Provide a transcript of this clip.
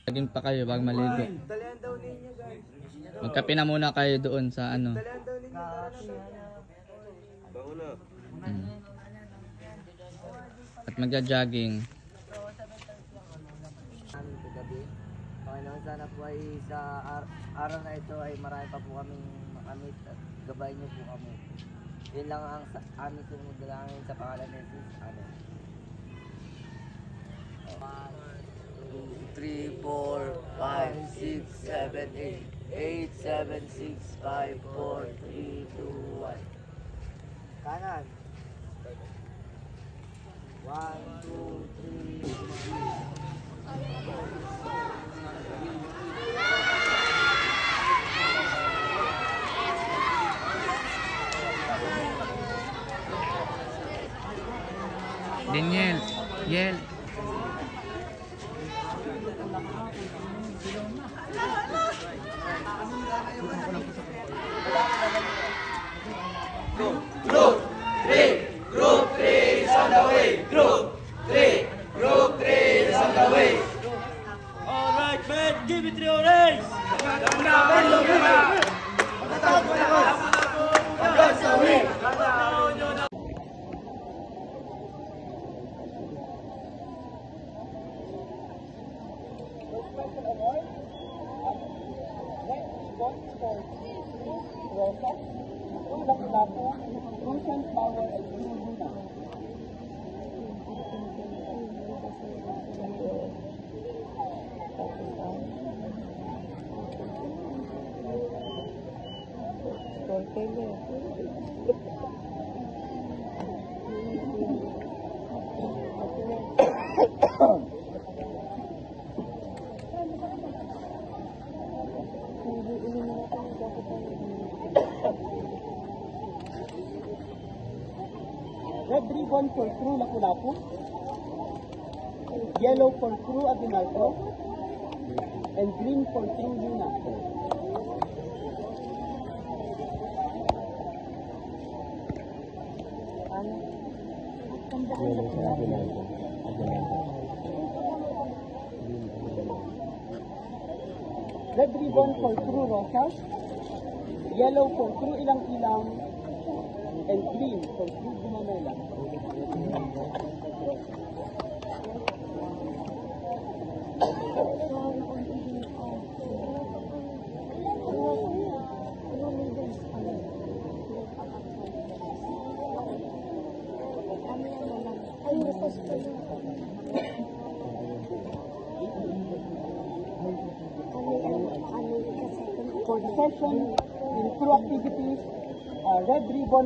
Laging pa kayo bago maligo. Dalihan daw ninyo guys. Magkape na muna kayo doon sa ano. Dalihan daw ninyo. Bango na. At magja-jogging. Panginoon, sana po ay sa araw na ito ay marami pa po kaming makamit at gabayin niyo po kami. Yun lang ang aming sinumudalangin sa pangalan ni Jesus. Amen. 1, 2, 3, 4, 5, 6, 7, 8, 8, 7, 6, 5, 4, 3, 2, 1. Kanan. 1, 2, 3. Daniel, Yel. Group 3 is on the way. Group 3 is on the way. Alright man, give it 3 hours. Red ribbon for crew Lapu-Lapu, yellow for crew Aguinaldo, and green for crew Luna. Red ribbon for crew Rosas, yellow for crew Ilang-Ilang, and green for crew Gumamela. For the session in crew activities, red ribbon